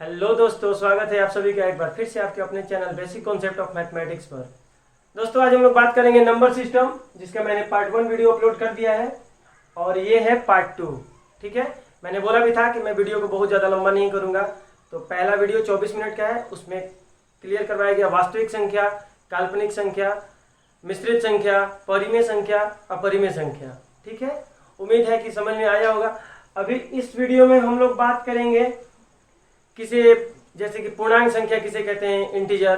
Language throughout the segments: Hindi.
हेलो दोस्तों, स्वागत है आप सभी का एक बार फिर से आपके अपने channel basic concept of mathematics पर। दोस्तों, आज हम लोग बात करेंगे नंबर सिस्टम, जिसका मैंने पार्ट 1 वीडियो अपलोड कर दिया है और ये है पार्ट 2। ठीक है, मैंने बोला भी था कि मैं वीडियो को बहुत ज़्यादा लंबा नहीं करूँगा। तो पहला वीडियो 24 मिनट का है, उसमें क्लियर करवाया गया वास्तविक संख्या, काल्पनिक संख्या, मिश्रित संख्या, परिमेय संख्या, अपरिमेय संख्या। ठीक है, उम्मीद है कि समझ में आया होगा। अभी इस वीडियो में हम लोग बात करेंगे किसे, जैसे कि पूर्णांक संख्या किसे कहते हैं, इंटीजर,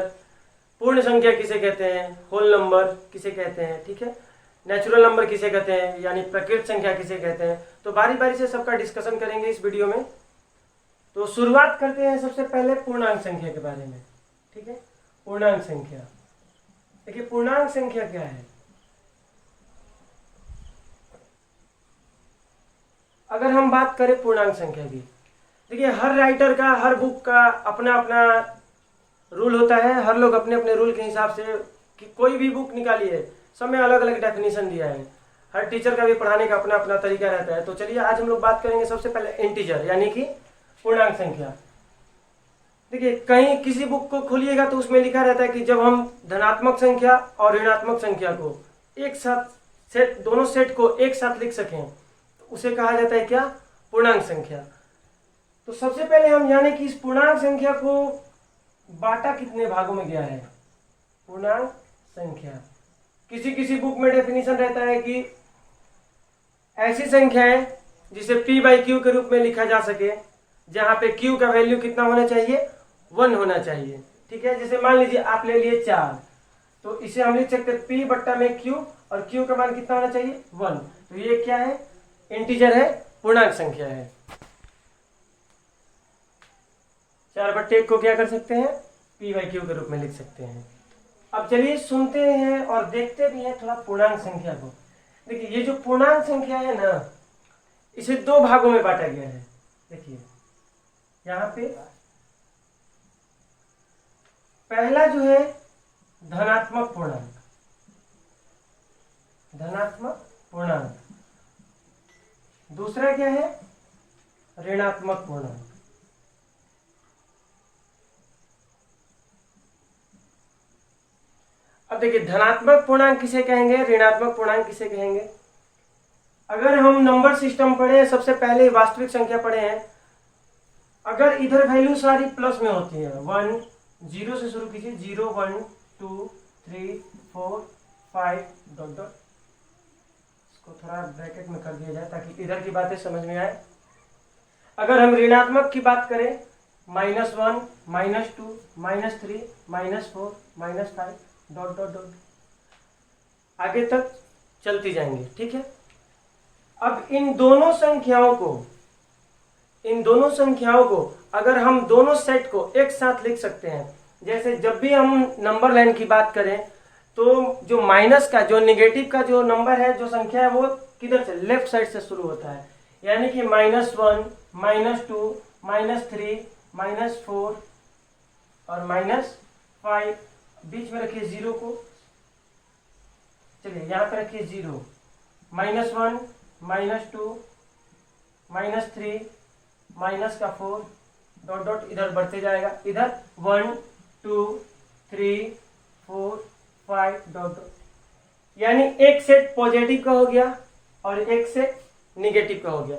पूर्ण संख्या किसे कहते हैं, होल नंबर किसे कहते हैं, ठीक है, नेचुरल नंबर किसे कहते हैं, यानी प्रकृत संख्या किसे कहते हैं। तो बारी बारी से सबका डिस्कशन करेंगे इस वीडियो में। तो शुरुआत करते हैं सबसे पहले पूर्णांक संख्या के बारे में। ठीक है, पूर्णांक संख्या, देखिए पूर्णांक संख्या क्या है। अगर हम बात करें पूर्णांक संख्या की, देखिए हर राइटर का, हर बुक का अपना अपना रूल होता है। हर लोग अपने अपने रूल के हिसाब से कि कोई भी बुक निकालिए, सब में अलग अलग डेफिनेशन दिया है। हर टीचर का भी पढ़ाने का अपना अपना तरीका रहता है। तो चलिए आज हम लोग बात करेंगे सबसे पहले इंटीजर, यानी कि पूर्णांक संख्या। देखिए कहीं किसी बुक को खोलिएगा तो उसमें लिखा रहता है कि जब हम धनात्मक संख्या और ऋणात्मक संख्या को एक साथ सेट, दोनों सेट को एक साथ लिख सकें तो उसे कहा जाता है क्या, पूर्णांक संख्या। तो सबसे पहले हम जाने कि इस पूर्णांक संख्या को बांटा कितने भागों में गया है। पूर्णांक संख्या किसी किसी बुक में डेफिनेशन रहता है कि ऐसी संख्या है जिसे p/q के रूप में लिखा जा सके, जहां पे q का वैल्यू कितना होना चाहिए, 1 होना चाहिए। ठीक है, जैसे मान लीजिए आप ले लिए 4, तो इसे हम लिख सकते p/q और q का मान कितना होना चाहिए, 1। तो ये क्या है, इंटीजर है, पूर्णांक संख्या है। 4/1 को क्या कर सकते हैं, p/q के रूप में लिख सकते हैं। अब चलिए सुनते हैं और देखते भी हैं थोड़ा पूर्णांक संख्या को। देखिए ये जो पूर्णांक संख्या है ना, इसे दो भागों में बांटा गया है। देखिए यहाँ पे पहला जो है धनात्मक पूर्णांक, धनात्मक पूर्णांक। दूसरा क्या है, ऋणात्मक पूर्णांक। अब देखिए धनात्मक पूर्णांक किसे कहेंगे, ऋणात्मक पूर्णांक किसे कहेंगे। अगर हम नंबर सिस्टम पढ़े, सबसे पहले वास्तविक संख्या पढ़े हैं, अगर इधर वैल्यू सारी प्लस में होती है, 1 0 से शुरू कीजिए, 0 1 2 3 4 5 डॉट डॉट, इसको थोड़ा ब्रैकेट में कर दिया जाए ताकि इधर की बातें समझ में आए। अगर हम ऋणात्मक की बात करें, -1 -2 -3 -4 -5 डॉट डॉट डॉट, आगे तक चलती जाएंगे। ठीक है, अब इन दोनों संख्याओं को अगर हम दोनों सेट को एक साथ लिख सकते हैं। जैसे जब भी हम नंबर लाइन की बात करें तो जो माइनस का, जो नेगेटिव का जो नंबर है, जो संख्या है, वो किधर से, लेफ्ट साइड से शुरू होता है। यानी कि -1 -2 -3 -4 और -5, बीच में रखिए 0 को। चलिए यहाँ पे रखिए 0, -1 -2 -3 -4 डॉट डॉट, इधर बढ़ते जाएगा, इधर 1 2 3 4 5 डॉट डॉट। यानी एक सेट पॉजिटिव का हो गया और एक सेट निगेटिव का हो गया।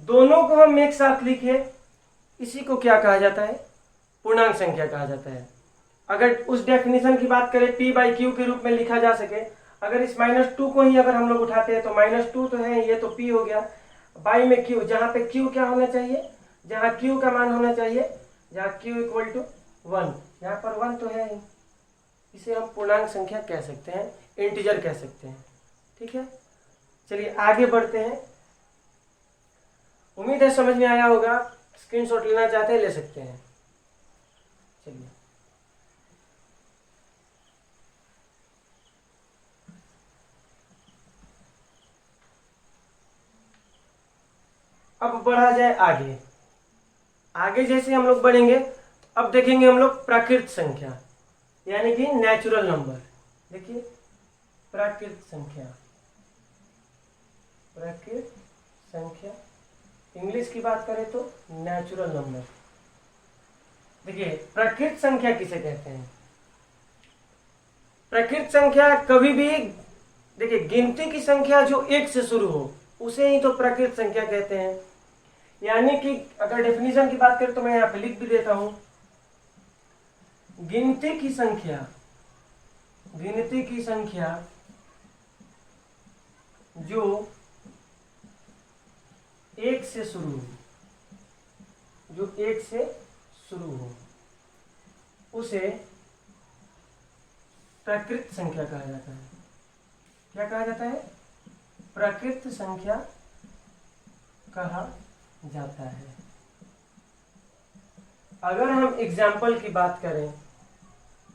दोनों को हम एक साथ लिखे, इसी को क्या कहा जाता है, पूर्णांक संख्या कहा जाता है। अगर उस डेफिनेशन की बात करें, p/q के रूप में लिखा जा सके, अगर इस -2 को ही अगर हम लोग उठाते हैं तो -2 तो है, ये तो p हो गया, बाई में q, जहां पे q क्या होना चाहिए, जहां q का मान होना चाहिए, जहां q = 1, यहाँ पर 1 तो है ही, इसे हम पूर्णांक संख्या कह सकते हैं, इंटीजर कह सकते हैं। ठीक है, चलिए आगे बढ़ते हैं। उम्मीद है समझ में आया होगा। स्क्रीनशॉट लेना चाहते हैं ले सकते हैं। चलिए अब बढ़ा जाए आगे। आगे जैसे हम लोग बढ़ेंगे, अब देखेंगे हम लोग प्राकृत संख्या, यानी कि नेचुरल नंबर। देखिए प्राकृत संख्या, प्राकृत संख्या, इंग्लिश की बात करें तो नेचुरल नंबर। देखिए प्रकृत संख्या किसे कहते हैं? प्रकृत संख्या कभी भी, देखिए गिनती की संख्या जो एक से शुरू हो उसे ही तो प्रकृत संख्या कहते हैं। यानी कि अगर डेफिनेशन की बात करें तो मैं यहाँ पे लिख भी देता हूं, गिनती की संख्या जो एक से शुरू हो उसे प्रकृत संख्या कहा जाता है। क्या कहा जाता है? प्रकृत संख्या कहा जाता है। अगर हम एग्जाम्पल की बात करें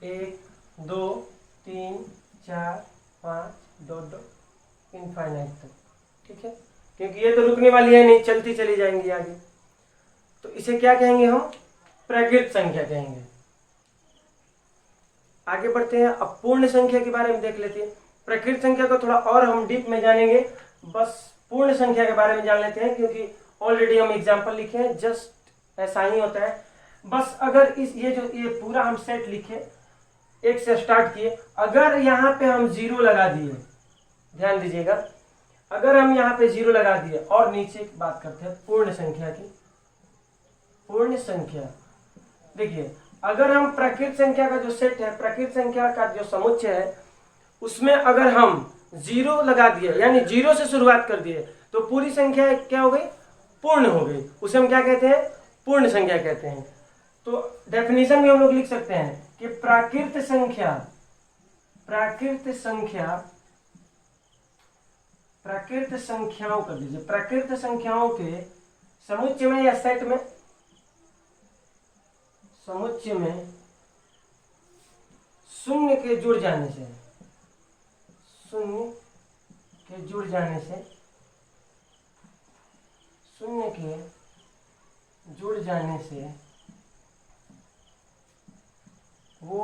1 2 3 4 5 डॉट इनफाइनाइट तक, ठीक है, क्योंकि ये तो रुकने वाली है नहीं, चलती चली जाएंगी आगे, तो इसे क्या कहेंगे हम? प्रकृत संख्या कहेंगे। आगे बढ़ते हैं, अब पूर्ण संख्या के बारे में देख लेते हैं। प्रकृत संख्या को थोड़ा और हम डीप में जानेंगे, बस पूर्ण संख्या के बारे में जान लेते हैं, क्योंकि ऑलरेडी हम एग्जाम्पल लिखे हैं, जस्ट ऐसा ही होता है। बस अगर ये पूरा हम सेट लिखे, एक से स्टार्ट किए, अगर यहाँ पे हम 0 लगा दिए, ध्यान दीजिएगा, अगर हम यहाँ पे 0 लगा दिए और नीचे बात करते हैं पूर्ण संख्या की। पूर्ण संख्या, देखिए अगर हम प्रकृत संख्या का जो सेट है, प्रकृत संख्या का जो समुच्चय है, उसमें अगर हम 0 लगा दिए, यानी 0 से शुरुआत कर दिए, तो पूरी संख्या क्या हो गई? पूर्ण हो गई। उसे हम क्या कहते हैं? पूर्ण संख्या कहते हैं। तो डेफिनेशन भी हम लोग लिख सकते हैं कि प्राकृत संख्याओं कर दीजिए, प्राकृत संख्याओं के समुच्चय में या सेट में, समुच्चय में शून्य के जुड़ जाने से, वो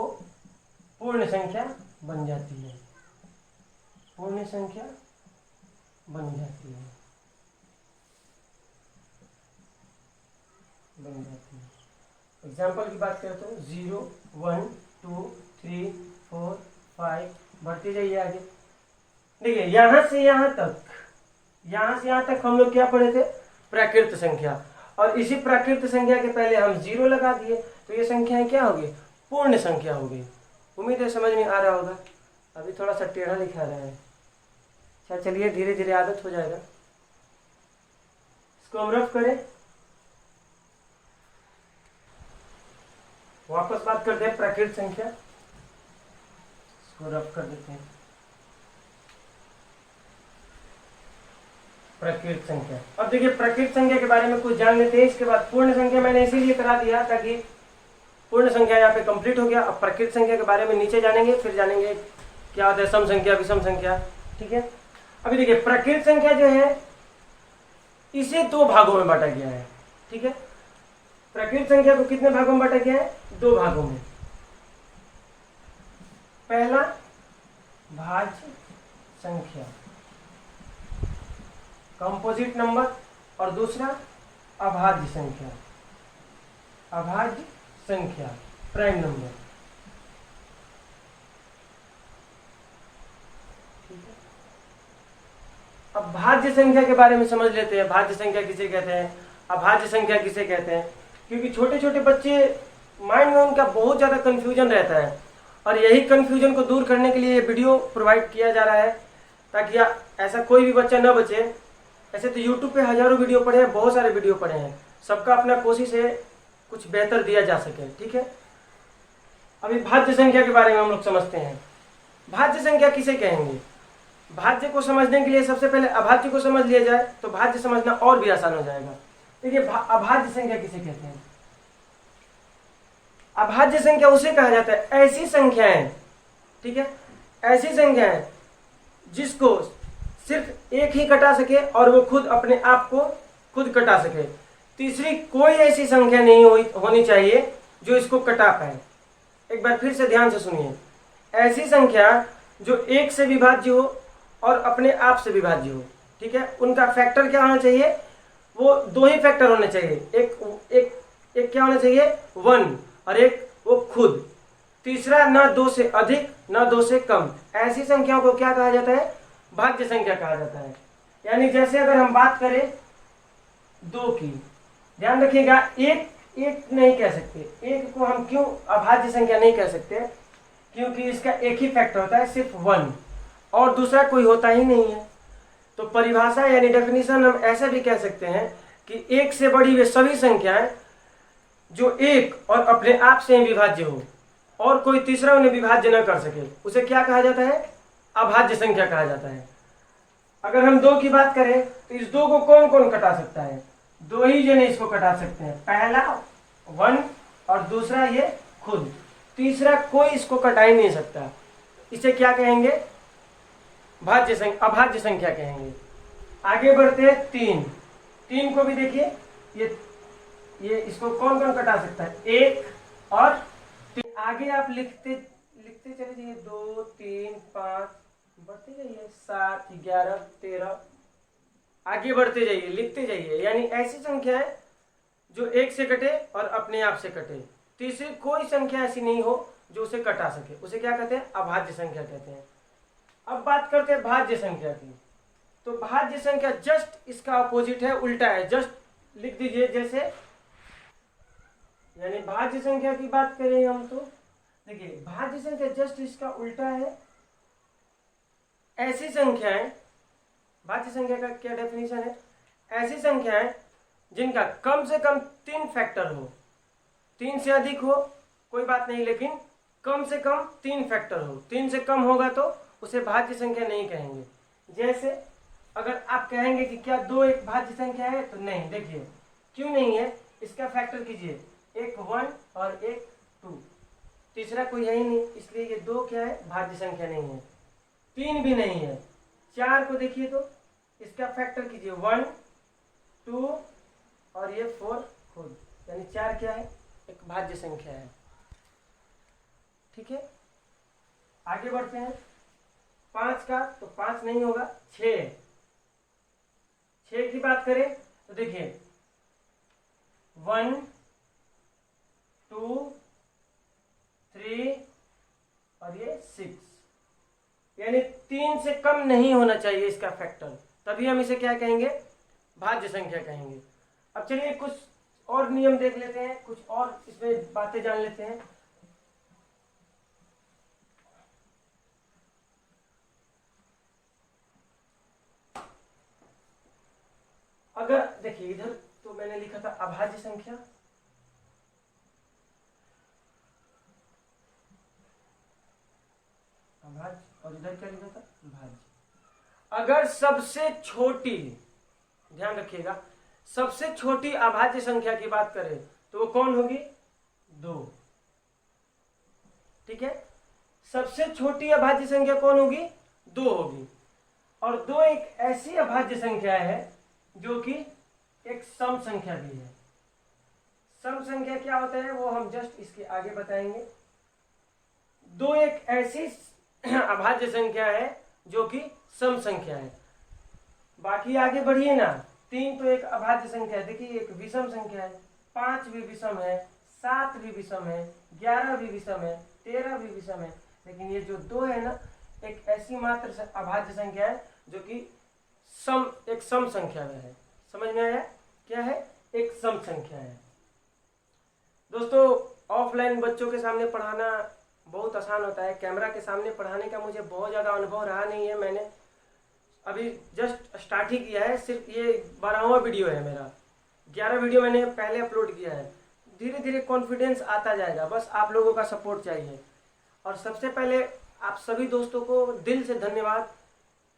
पूर्ण संख्या बन जाती है। पूर्ण संख्या बन जाती है। एग्जाम्पल की बात करें तो 0 1 2 3 4 5 बढ़ती जाइए आगे। देखिए यहां से यहां तक हम लोग क्या पढ़े थे? प्राकृत संख्या। और इसी प्राकृत संख्या के पहले हम 0 लगा दिए, तो ये संख्याएं क्या हो गई? पूर्ण संख्या हो गई। उम्मीद है समझ में आ रहा होगा। अभी थोड़ा सा टेढ़ा लिखा रहा है। अच्छा चलिए, धीरे धीरे आदत हो जाएगा। इसको हम रफ करें, वापस बात करते हैं प्राकृत संख्या, इसको रफ कर देते हैं। प्राकृत संख्या, अब देखिए प्राकृत संख्या के बारे में कुछ जान लेते हैं। इसके बाद पूर्ण संख्या मैंने इसीलिए करा दिया ताकि पूर्ण संख्या यहाँ पे कंप्लीट हो गया। अब प्राकृत संख्या के बारे में नीचे जानेंगे, फिर जानेंगे क्या होता है सम संख्या, विषम संख्या, ठीक है। अभी देखिए प्राकृत संख्या जो है इसे 2 भागों में बांटा गया है, ठीक है। प्राकृत संख्या को कितने भागों में बांटा गया है? 2 भागों में। पहला भाज्य संख्या, कंपोजिट नंबर, और दूसरा अभाज्य संख्या, प्राइम नंबर, ठीक है। अब भाज्य संख्या के बारे में समझ लेते हैं। भाज्य संख्या किसे कहते हैं, अभाज्य संख्या किसे कहते हैं? क्योंकि छोटे छोटे बच्चे माइंड में उनका बहुत ज़्यादा कन्फ्यूजन रहता है, और यही कन्फ्यूजन को दूर करने के लिए ये वीडियो प्रोवाइड किया जा रहा है, ताकि ऐसा कोई भी बच्चा न बचे। ऐसे तो यूट्यूब पे हजारों वीडियो पड़े हैं, बहुत सारे वीडियो पड़े हैं, सबका अपना कोशिश है कुछ बेहतर दिया जा सके, ठीक है। अभी भाज्य संख्या के बारे में हम लोग समझते हैं। भाज्य संख्या किसे कहेंगे? भाज्य को समझने के लिए सबसे पहले अभाज्य को समझ लिया जाए तो भाज्य समझना और भी आसान हो जाएगा। देखिए अभाज्य संख्या किसे कहते हैं? अभाज्य संख्या उसे कहा जाता है ऐसी संख्याएं, ठीक है, ऐसी संख्याएं जिसको सिर्फ एक ही कटा सके और वो खुद अपने आप को खुद कटा सके। तीसरी कोई ऐसी संख्या नहीं होनी चाहिए जो इसको कटा पाए। एक बार फिर से ध्यान से सुनिए, ऐसी संख्या जो 1 से विभाज्य हो और अपने आप से विभाज्य हो, ठीक है। उनका फैक्टर क्या होना चाहिए? वो 2 ही फैक्टर होने चाहिए। एक क्या होना चाहिए? 1, और एक वो खुद। तीसरा न 2 से अधिक न 2 से कम। ऐसी संख्याओं को क्या कहा जाता है? भाज्य संख्या कहा जाता है। यानी जैसे अगर हम बात करें 2 की, ध्यान रखिएगा, एक नहीं कह सकते। एक को हम क्यों अभाज्य संख्या नहीं कह सकते? क्योंकि इसका एक ही फैक्टर होता है, सिर्फ 1, और दूसरा कोई होता ही नहीं है। तो परिभाषा यानी डेफिनेशन हम ऐसा भी कह सकते हैं कि एक से बड़ी वे सभी संख्याएं जो एक और अपने आप से ही विभाज्य हो और कोई तीसरा उन्हें विभाज्य न कर सके, उसे क्या कहा जाता है? अभाज्य संख्या कहा जाता है। अगर हम 2 की बात करें तो इस 2 को कौन कौन कटा सकता है? 2 ही जने इसको कटा सकते हैं। पहला 1 और दूसरा ये खुद। तीसरा कोई इसको कटा ही नहीं सकता। इसे क्या कहेंगे? अभाज्य संख्या कहेंगे। आगे बढ़ते हैं 3 को भी देखिए, ये इसको कौन कौन कटा सकता है? 1 और 3। आगे आप लिखते चले जाइए, 2 3 5 बढ़ते जाइए, 7 11 13, आगे बढ़ते जाइए, लिखते जाइए। यानी ऐसी संख्या है जो एक से कटे और अपने आप से कटे। तीसरी कोई संख्या ऐसी नहीं हो जो उसे कटा सके, उसे क्या कहते हैं? अभाज्य संख्या कहते हैं। अब बात करते हैं भाज्य संख्या की। तो भाज्य संख्या जस्ट इसका अपोजिट है, उल्टा है। जस्ट लिख दीजिए जैसे, यानी भाज्य संख्या की बात करें हम तो देखिए, भाज्य संख्या जस्ट इसका उल्टा है। ऐसी संख्याएं, भाज्य संख्या का क्या डेफिनेशन है? ऐसी संख्याएं जिनका कम से कम 3 फैक्टर हो। 3 से अधिक हो कोई बात नहीं, लेकिन कम से कम 3 फैक्टर हो। 3 से कम होगा तो उसे भाज्य संख्या नहीं कहेंगे। जैसे अगर आप कहेंगे कि क्या 2 एक भाज्य संख्या है, तो नहीं। देखिए क्यों नहीं है, इसका फैक्टर कीजिए, एक 1 और एक 2, तीसरा कोई है ही नहीं, इसलिए ये 2 क्या है? भाज्य संख्या नहीं है। 3 भी नहीं है। 4 को देखिए तो इसका फैक्टर कीजिए, 1 2 और ये 4 खुद, यानी 4 क्या है? एक भाज्य संख्या है। ठीक है, आगे बढ़ते हैं। 5 का तो 5 नहीं होगा। 6 की बात करें तो देखिए 1 2 3 और ये 6, यानी 3 से कम नहीं होना चाहिए इसका फैक्टर, तभी हम इसे क्या कहेंगे? भाज्य संख्या कहेंगे। अब चलिए कुछ और नियम देख लेते हैं, कुछ और इसमें बातें जान लेते हैं। अगर देखिए इधर तो मैंने लिखा था अभाज्य संख्या, अभाज्य, और इधर क्या लिखा था? भाज्य। अगर सबसे छोटी, ध्यान रखिएगा, सबसे छोटी अभाज्य संख्या की बात करें तो वो कौन होगी? 2। ठीक है, सबसे छोटी अभाज्य संख्या कौन होगी? 2 होगी। और 2 एक ऐसी अभाज्य संख्या है जो कि एक सम संख्या भी है। सम संख्या क्या होता है वो हम जस्ट इसके आगे बताएंगे। 2 एक ऐसी अभाज्य संख्या है जो कि सम संख्या है। बाकी आगे बढ़िए ना। 3 तो एक अभाज्य संख्या है, देखिए एक विषम संख्या है। 5 भी विषम है, 7 भी विषम है, 11 भी विषम है, 13 भी विषम है। लेकिन ये जो 2 है ना, एक ऐसी मात्र अभाज्य संख्या है जो कि एक सम संख्या में है। समझ में आया? क्या है? एक सम संख्या है। दोस्तों ऑफलाइन बच्चों के सामने पढ़ाना बहुत आसान होता है, कैमरा के सामने पढ़ाने का मुझे बहुत ज़्यादा अनुभव रहा नहीं है। मैंने अभी जस्ट स्टार्ट ही किया है, सिर्फ ये 12वां वीडियो है मेरा। 11 वीडियो मैंने पहले अपलोड किया है। धीरे धीरे कॉन्फिडेंस आता जाएगा, बस आप लोगों का सपोर्ट चाहिए। और सबसे पहले आप सभी दोस्तों को दिल से धन्यवाद,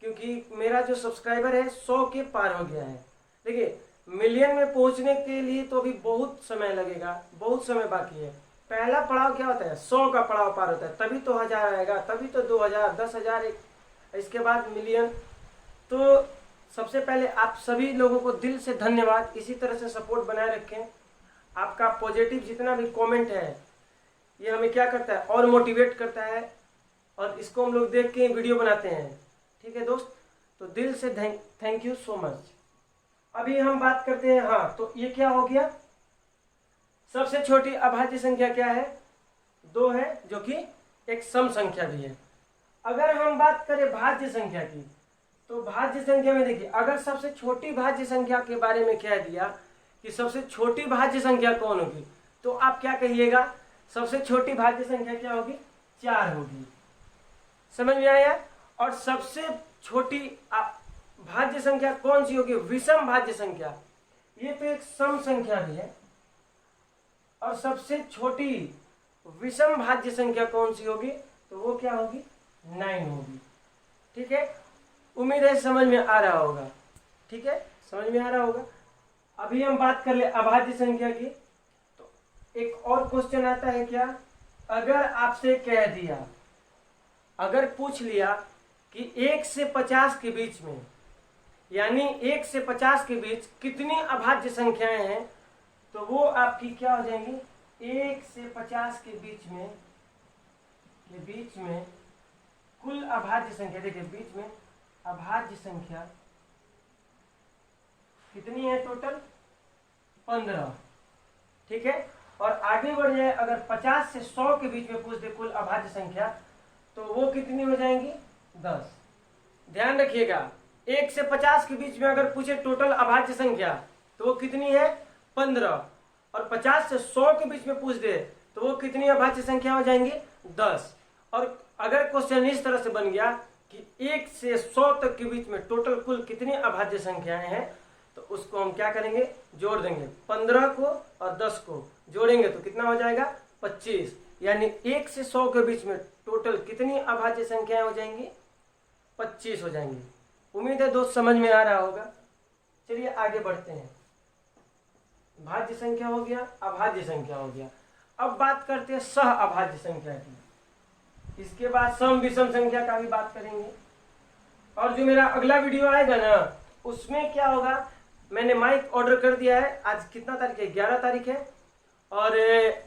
क्योंकि मेरा जो सब्सक्राइबर है 100 के पार हो गया है। देखिए मिलियन में पहुंचने के लिए तो अभी बहुत समय लगेगा, बहुत समय बाकी है। पहला पड़ाव क्या होता है? 100 का पड़ाव पार होता है, तभी तो 1000 आएगा, तभी तो 2000, 10,000, इसके बाद मिलियन। तो सबसे पहले आप सभी लोगों को दिल से धन्यवाद। इसी तरह से सपोर्ट बनाए रखें। आपका पॉजिटिव जितना भी कमेंट है ये हमें क्या करता है? और मोटिवेट करता है, और इसको हम लोग देख के वीडियो बनाते हैं। ठीक है दोस्त, तो दिल से थैंक यू सो मच। अभी हम बात करते हैं, हाँ तो ये क्या हो गया? सबसे छोटी अभाज्य संख्या क्या है? 2 है, जो कि एक सम संख्या भी है। अगर हम बात करें भाज्य संख्या की, तो भाज्य संख्या में देखिए, अगर सबसे छोटी भाज्य संख्या के बारे में कह दिया कि सबसे छोटी भाज्य संख्या कौन होगी, तो आप क्या कहिएगा? सबसे छोटी भाज्य संख्या क्या होगी? 4 होगी। समझ में आया? और सबसे छोटी भाज्य संख्या कौन सी होगी? विषम भाज्य संख्या। ये तो एक सम संख्या भी है, और सबसे छोटी विषम भाज्य संख्या कौन सी होगी? तो वो क्या होगी? 9 होगी। ठीक है, उम्मीद है समझ में आ रहा होगा। ठीक है, समझ में आ रहा होगा। अभी हम बात कर ले अभाज्य संख्या की। तो एक और क्वेश्चन आता है क्या? अगर आपसे कह दिया, अगर पूछ लिया कि 1 से 50 के बीच में, यानी 1 से 50 के बीच कितनी अभाज्य संख्याएं हैं, तो वो आपकी क्या हो जाएंगी? 1 से 50 के बीच में कुल अभाज्य संख्या, देखिए बीच में अभाज्य संख्या कितनी है? टोटल 15। ठीक है, और आगे बढ़ जाए, अगर 50 से 100 के बीच में पूछ दे कुल अभाज्य संख्या, तो वो कितनी हो जाएंगी? 10। ध्यान रखिएगा, 1 से 50 के बीच में अगर पूछे टोटल अभाज्य संख्या, तो वो कितनी है? 15। और 50 से 100 के बीच में पूछ दे, तो वो कितनी अभाज्य संख्या हो जाएंगी? 10। और अगर क्वेश्चन इस तरह से बन गया कि 1 से 100 तक के बीच में टोटल कुल कितनी अभाज्य संख्याएं हैं, तो उसको हम क्या करेंगे? जोड़ देंगे। 15 को और 10 को जोड़ेंगे तो कितना हो जाएगा? 25। यानी 1 से 100 के बीच में टोटल कितनी अभाज्य संख्याएं हो जाएंगी? 25 हो जाएंगी। उम्मीद है दोस्त समझ में आ रहा होगा। चलिए आगे बढ़ते हैं। भाज्य संख्या हो गया, अभाज्य संख्या हो गया। अब बात करते हैं सह अभाज्य संख्या की। इसके बाद सम विषम संख्या का भी बात करेंगे। और जो मेरा अगला वीडियो आएगा ना, उसमें क्या होगा, मैंने माइक ऑर्डर कर दिया है। आज कितना तारीख है? 11 तारीख है, और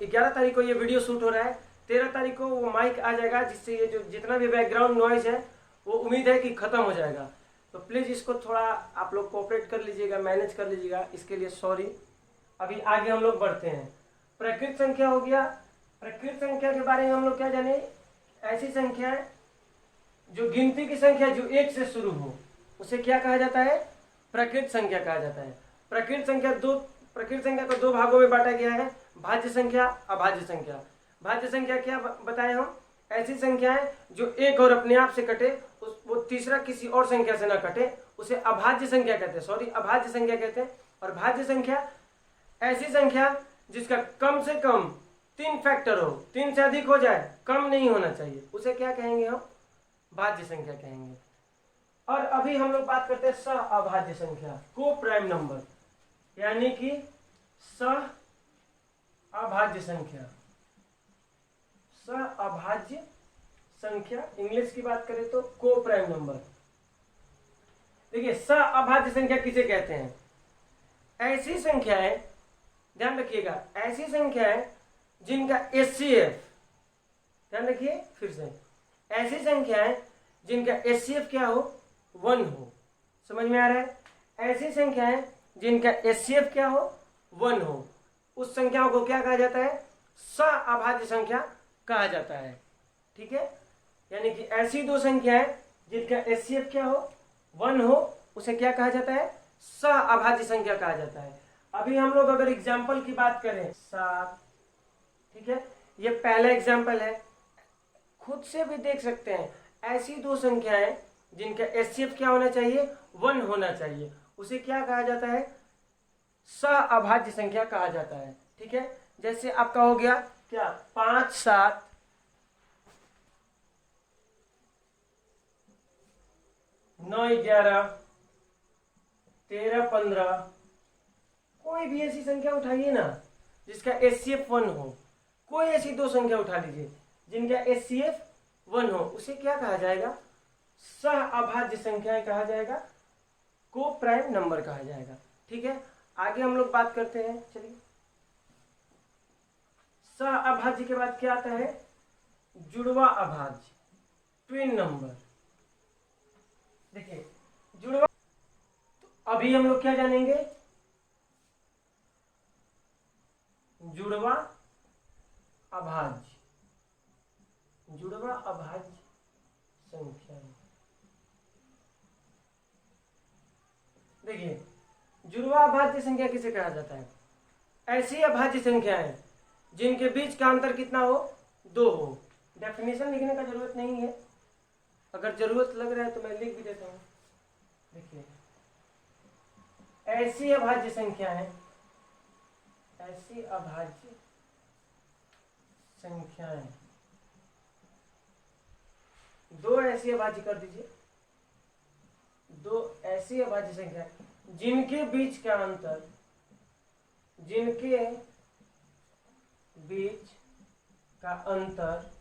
11 तारीख को ये वीडियो शूट हो रहा है। 13 तारीख को वो माइक आ जाएगा, जिससे ये जो जितना भी बैकग्राउंड नॉइज है वो उम्मीद है कि खत्म हो जाएगा। तो प्लीज़ इसको थोड़ा आप लोग कोऑपरेट कर लीजिएगा, मैनेज कर लीजिएगा, इसके लिए सॉरी। अभी आगे हम लोग बढ़ते हैं। प्रकृत संख्या हो गया। प्रकृत संख्या के बारे में हम लोग क्या जाने? ऐसी संख्या है जो गिनती की संख्या जो 1 से शुरू हो, उसे क्या कहा जाता है? प्रकृत संख्या कहा जाता है। प्रकृत संख्या को 2 भागों में बांटा गया है, भाज्य संख्या, अभाज्य संख्या। भाज्य संख्या क्या बताएं हम? ऐसी संख्या है जो एक और अपने आप से कटे, वो तीसरा किसी और संख्या से ना कटे, उसे अभाज्य संख्या कहते हैं। सॉरी, अभाज्य संख्या कहते हैं। और भाज्य संख्या ऐसी संख्या जिसका कम से कम 3 फैक्टर हो, 3 से अधिक हो जाए, कम नहीं होना चाहिए, उसे क्या कहेंगे हम? भाज्य संख्या कहेंगे। और अभी हम लोग बात करते हैं सह अभाज्य संख्या, को प्राइम नंबर, यानी कि सह अभाज्य संख्या। सह अभाज्य संख्या इंग्लिश की बात करें तो को प्राइम नंबर। देखिए, सह अभाज्य संख्या किसे कहते हैं? ऐसी संख्याएं, ध्यान रखिएगा, ऐसी संख्याएं जिनका एचसीएफ, ध्यान रखिए फिर से, ऐसी संख्याएं जिनका एचसीएफ क्या हो? 1 हो। समझ में आ रहा है? ऐसी संख्याएं जिनका एचसीएफ क्या हो? 1 हो, उस संख्याओं को क्या कहा जाता है? सह अभाज्य संख्या कहा जाता है। ठीक है, यानी कि ऐसी 2 संख्याएं जिनका एचसीएफ क्या हो? 1 हो, उसे क्या कहा जाता है? सह अभाज्य संख्या कहा जाता है। अभी हम लोग अगर एग्जाम्पल की बात करें, 7, ठीक है, ये पहला एग्जाम्पल है, खुद से भी देख सकते हैं। ऐसी 2 संख्याएं जिनका एचसीएफ क्या होना चाहिए? 1 होना चाहिए, उसे क्या कहा जाता है? सह अभाज्य संख्या कहा जाता है। ठीक है, जैसे आपका हो गया क्या? 5, 7, 9, 11, 13, 15, कोई भी ऐसी संख्या उठाइए ना जिसका एचसीएफ 1 हो। कोई ऐसी 2 संख्या उठा लीजिए जिनका एचसीएफ 1 हो, उसे क्या कहा जाएगा? सह अभाज्य संख्याएं कहा जाएगा, को प्राइम नंबर कहा जाएगा। ठीक है, आगे हम लोग बात करते हैं। चलिए, सह अभाज्य के बाद क्या आता है? जुड़वा अभाज्य, ट्विन नंबर। देखिए, जुड़वा, तो अभी हम लोग क्या जानेंगे? जुड़वा अभाज्य, जुड़वा अभाज्य संख्याएं। देखिए जुड़वा अभाज्य संख्या किसे कहा जाता है? ऐसी अभाज्य संख्याएं जिनके बीच का अंतर कितना हो? 2 हो। डेफिनेशन लिखने का जरूरत नहीं है, अगर जरूरत लग रहा है तो मैं लिख भी देता हूं। देखिए ऐसी अभाज्य संख्याएं, ऐसी अभाज्य संख्याएं, 2 ऐसी अभाज्य कर दीजिए, 2 ऐसी अभाज्य संख्याएं जिनके बीच का अंतर, जिनके बीच का अंतर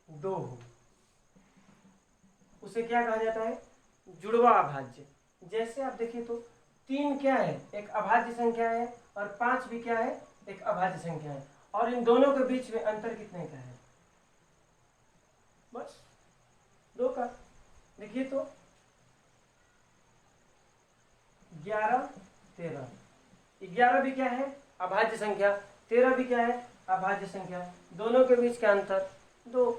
2 हो, उसे क्या कहा जाता है? जुड़वा अभाज्य। जैसे आप देखिए तो 3 क्या है? एक अभाज्य संख्या है, और 5 भी क्या है? एक अभाज्य संख्या है, और इन दोनों के बीच में अंतर कितने का है? बस 2 का। देखिए तो 11 13, 11 भी क्या है? अभाज्य संख्या, 13 भी क्या है? अभाज्य संख्या, दोनों के बीच का अंतर 2।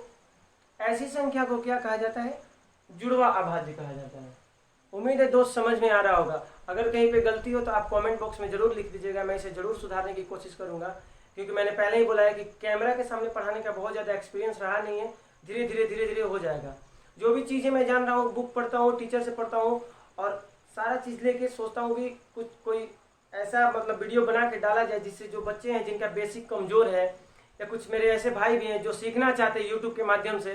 ऐसी संख्या को क्या कहा जाता है? जुड़वा अभाज्य कहा जाता है। उम्मीद है दोस्त समझ में आ रहा होगा। अगर कहीं पे गलती हो तो आप कमेंट बॉक्स में जरूर लिख दीजिएगा, मैं इसे जरूर सुधारने की कोशिश करूंगा, क्योंकि मैंने पहले ही बोला है कि कैमरा के सामने पढ़ाने का बहुत ज़्यादा एक्सपीरियंस रहा नहीं है। धीरे धीरे हो जाएगा। जो भी चीज़ें मैं जान रहा हूँ, बुक पढ़ता हूँ, टीचर से पढ़ता हूँ, और सारा चीज़ लेके सोचता हूँ कि कोई ऐसा मतलब वीडियो बना के डाला जाए जिससे जो बच्चे हैं जिनका बेसिक कमज़ोर है, या कुछ मेरे ऐसे भाई भी हैं जो सीखना चाहते हैं यूट्यूब के माध्यम से,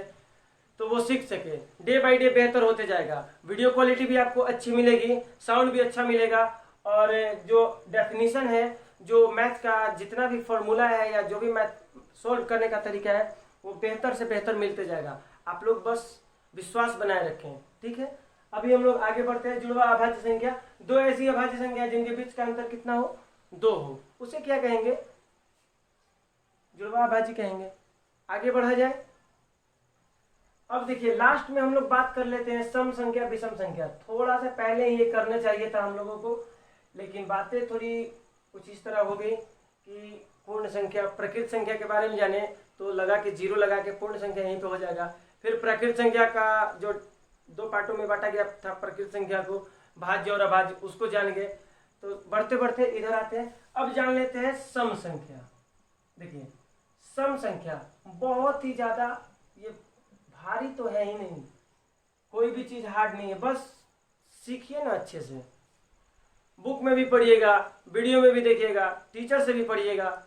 तो वो सीख सके। डे बाय डे बेहतर होते जाएगा। वीडियो क्वालिटी भी आपको अच्छी मिलेगी, साउंड भी अच्छा मिलेगा, और जो डेफिनेशन है, जो मैथ का जितना भी फॉर्मूला है या जो भी मैथ सोल्व करने का तरीका है, वो बेहतर से बेहतर मिलते जाएगा। आप लोग बस विश्वास बनाए रखें, ठीक है। अभी हम लोग आगे बढ़ते हैं। जुड़वा अभाज्य संख्या, 2 ऐसी अभाज्य संख्या जिनके बीच का अंतर कितना हो? 2 हो, उसे क्या कहेंगे? जुड़वा अभाज्य कहेंगे। आगे बढ़ा जाए। अब देखिए लास्ट में हम लोग बात कर लेते हैं सम संख्या विषम संख्या। थोड़ा सा पहले ये करना चाहिए था हम लोगों को, लेकिन बातें थोड़ी कुछ इस तरह हो गई कि पूर्ण संख्या, प्रकृत संख्या के बारे में जाने तो लगा कि 0 लगा के पूर्ण संख्या यहीं पे हो जाएगा। फिर प्रकृत संख्या का जो 2 पार्टों में बांटा गया था प्रकृत संख्या को, भाज्य और अभाज्य, उसको जान गए। तो बढ़ते बढ़ते इधर आते हैं। अब जान लेते हैं सम संख्या। देखिए सम संख्या बहुत ही ज्यादा, ये भारी तो है ही नहीं, कोई भी चीज हार्ड नहीं है, बस सीखिए ना अच्छे से। बुक में भी पढ़िएगा, वीडियो में भी देखिएगा, टीचर से भी पढ़िएगा,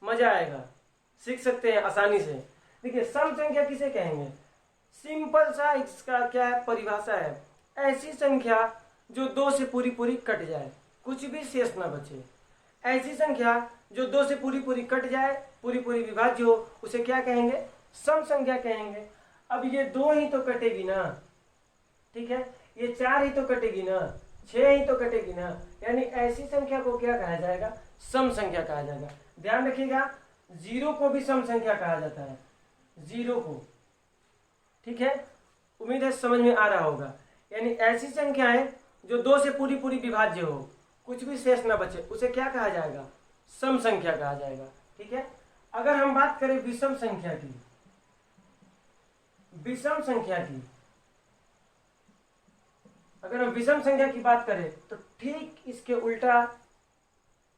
मजा आएगा, सीख सकते हैं आसानी से। देखिए सम संख्या किसे कहेंगे? सिंपल सा इसका क्या है, परिभाषा है, ऐसी संख्या जो 2 से पूरी पूरी कट जाए, कुछ भी शेष ना बचे। ऐसी संख्या जो 2 से पूरी पूरी कट जाए, पूरी पूरी विभाज्य हो, उसे क्या कहेंगे? सम संख्या कहेंगे। अब ये 2 ही तो कटेगी ना, ठीक है, ये 4 ही तो कटेगी ना, 6 ही तो कटेगी ना, यानी ऐसी संख्या को क्या कहा जाएगा? सम संख्या कहा जाएगा। ध्यान रखिएगा 0 को भी सम संख्या कहा जाता है, 0 को, ठीक है। उम्मीद है समझ में आ रहा होगा। यानी ऐसी संख्याएं जो 2 से पूरी पूरी विभाज्य हो, कुछ भी शेष ना बचे, उसे क्या कहा जाएगा? सम संख्या कहा जाएगा, ठीक है। अगर हम बात करें विषम संख्या की, विषम संख्या की, अगर हम विषम संख्या की बात करें तो ठीक इसके उल्टा,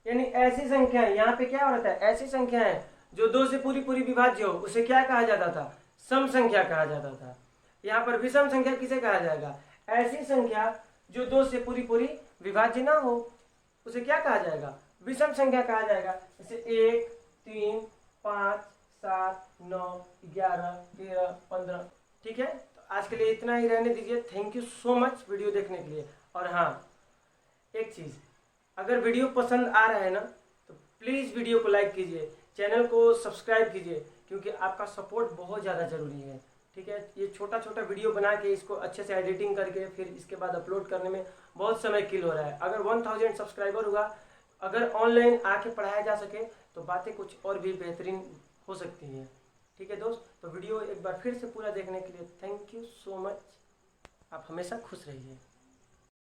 यानी ऐसी संख्या, यहाँ पे क्या होता है, ऐसी संख्या है जो 2 से पूरी पूरी विभाज्य हो, उसे क्या कहा जाता था? सम संख्या कहा जाता था। यहाँ पर विषम संख्या किसे कहा जाएगा? ऐसी संख्या जो 2 से पूरी पूरी विभाज्य ना हो, उसे क्या कहा जाएगा? विषम संख्या कहा जाएगा। जैसे 1 3 5 7 9 11 13 15, ठीक है। तो आज के लिए इतना ही रहने दीजिए। Thank you so much video देखने के लिए। और हाँ, एक चीज़, अगर वीडियो पसंद आ रहा है ना तो प्लीज़ वीडियो को लाइक कीजिए, चैनल को सब्सक्राइब कीजिए, क्योंकि आपका सपोर्ट बहुत ज़्यादा ज़रूरी है, ठीक है। ये छोटा छोटा वीडियो बना के इसको अच्छे से एडिटिंग करके फिर इसके बाद अपलोड करने में बहुत समय किल हो रहा है। अगर 1000 सब्सक्राइबर हुआ, अगर ऑनलाइन आके पढ़ाया जा सके तो बातें कुछ और भी बेहतरीन हो सकती हैं, ठीक है दोस्त। तो वीडियो एक बार फिर से पूरा देखने के लिए थैंक यू सो मच। आप हमेशा खुश रहिए।